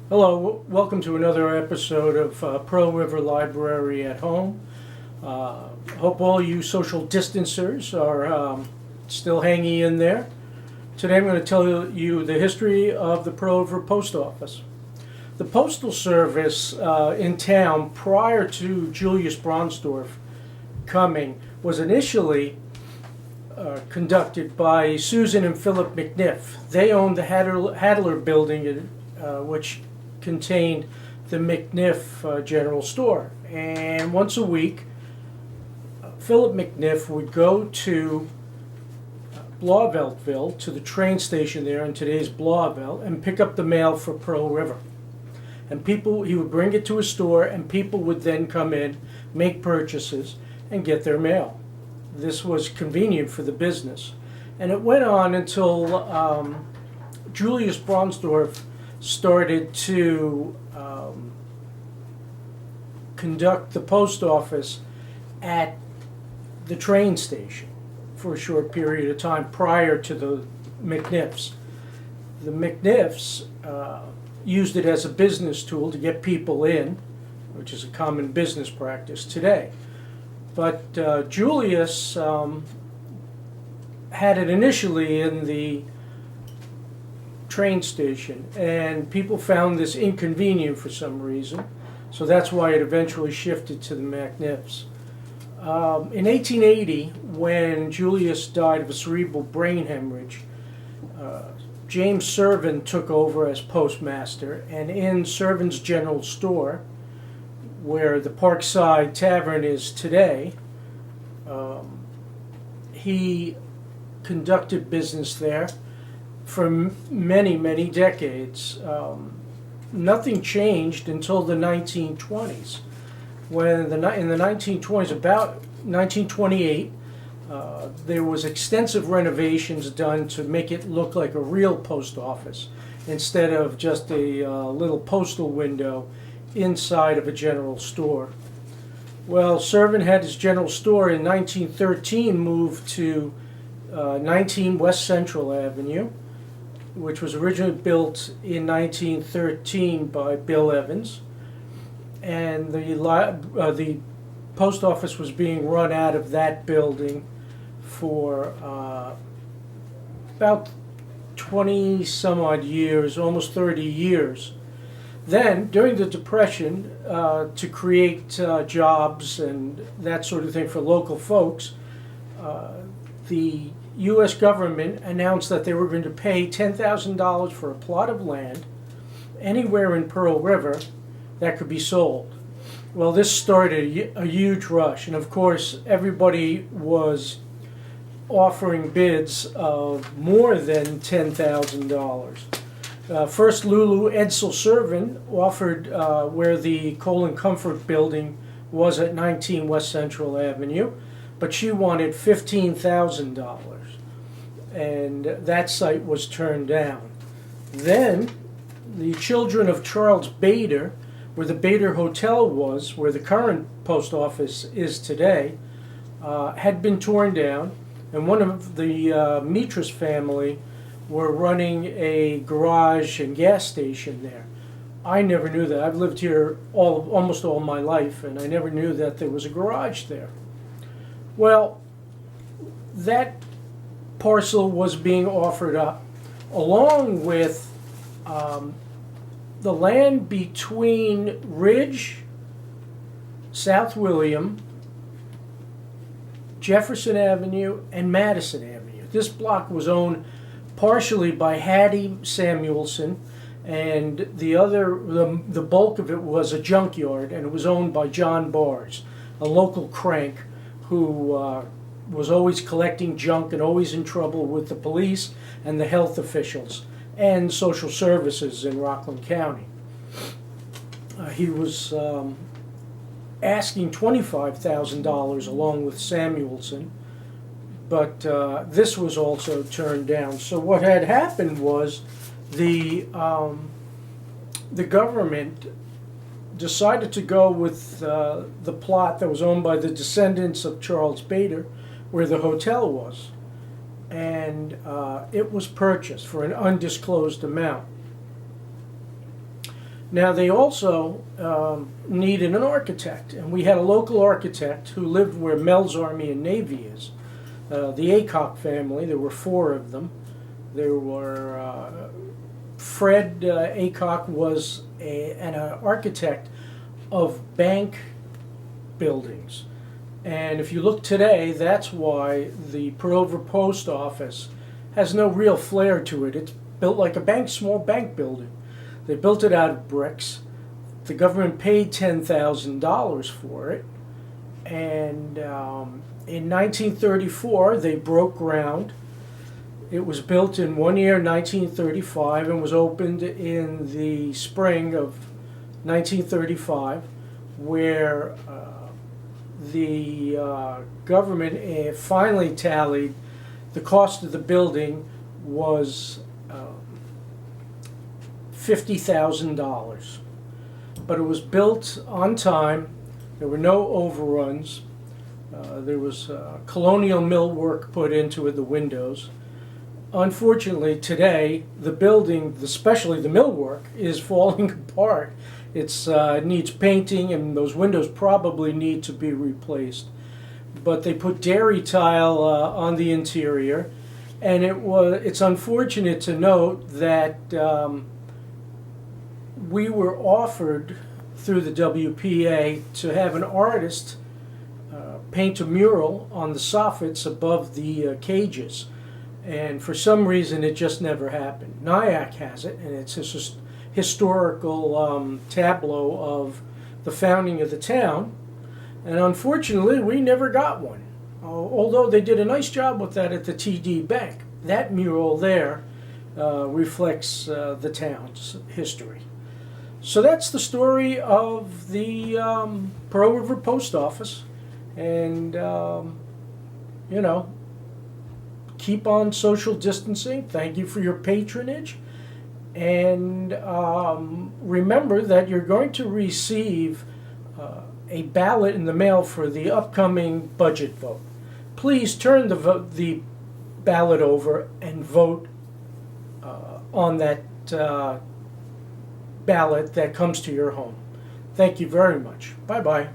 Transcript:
Welcome to another episode of Pearl River Library at Home. Hope all you social distancers are still hanging in there. Today I'm going to tell you the history of the Pearl River Post Office. The Postal Service in town prior to Julius Bronsdorf coming was initially conducted by Susan and Philip McNiff. They owned the Hadler building, which contained the McNiff General Store. And once a week, Philip McNiff would go to Blauveltville, to the train station there in today's Blauvelt, and pick up the mail for Pearl River. And he would bring it to his store, and people would then come in, make purchases, and get their mail. This was convenient for the business. And it went on until Julius Bronsdorf started to conduct the post office at the train station for a short period of time prior to the McNiffs. The McNiffs used it as a business tool to get people in, which is a common business practice today. But Julius had it initially in the train station, and people found this inconvenient for some reason, so that's why it eventually shifted to the McNiffs. In 1880, when Julius died of a cerebral brain hemorrhage, James Servin took over as postmaster, and in Servin's General Store, where the Parkside Tavern is today, he conducted business there for many, many decades. Nothing changed until the 1920s. When in the 1920s, about 1928, there was extensive renovations done to make it look like a real post office instead of just a little postal window inside of a general store. Well, Servin had his general store in 1913 moved to 19 West Central Avenue, which was originally built in 1913 by Bill Evans. And the post office was being run out of that building for about 20 some odd years, almost 30 years. Then, during the Depression, to create jobs and that sort of thing for local folks, the U.S. government announced that they were going to pay $10,000 for a plot of land anywhere in Pearl River that could be sold. Well, this started a huge rush, and of course everybody was offering bids of more than $10,000. First, Lulu Edsel Servin offered where the Colin Comfort building was at 19 West Central Avenue, but she wanted $15,000, and that site was turned down. Then, the children of Charles Bader, where the Bader Hotel was, where the current post office is today, had been torn down, and one of the Mitras family were running a garage and gas station there. I never knew that. I've lived here almost all my life, and I never knew that there was a garage there. Well, that parcel was being offered up, along with the land between Ridge, South William, Jefferson Avenue, and Madison Avenue. This block was owned partially by Hattie Samuelson, and the bulk of it was a junkyard, and it was owned by John Bars, a local crank who was always collecting junk and always in trouble with the police and the health officials and social services in Rockland County. He was asking $25,000 along with Samuelson, but this was also turned down. So what had happened was the government decided to go with the plot that was owned by the descendants of Charles Bader, where the hotel was, and it was purchased for an undisclosed amount. Now they also needed an architect, and we had a local architect who lived where Mel's Army and Navy is. The Aycock family, there were four of them. There were Fred Aycock was an architect of bank buildings. And if you look today, that's why the Pearl River Post Office has no real flair to it. It's built like a bank, small bank building. They built it out of bricks. The government paid $10,000 for it. And in 1934, they broke ground. It was built in 1 year, 1935, and was opened in the spring of 1935, where the government finally tallied the cost of the building was $50,000. But it was built on time. There were no overruns. There was colonial millwork put into it, the windows. Unfortunately, today, the building, especially the millwork, is falling apart. It needs painting, and those windows probably need to be replaced. But they put dairy tile on the interior, and it's unfortunate to note that we were offered through the WPA to have an artist paint a mural on the soffits above the cages. And for some reason, it just never happened. Nyack has it, and it's a historical tableau of the founding of the town. And unfortunately, we never got one. Although they did a nice job with that at the TD Bank. That mural there reflects the town's history. So that's the story of the Pearl River Post Office. And, you know, keep on social distancing. Thank you for your patronage. And remember that you're going to receive a ballot in the mail for the upcoming budget vote. Please turn the ballot over and vote on that ballot that comes to your home. Thank you very much. Bye-bye.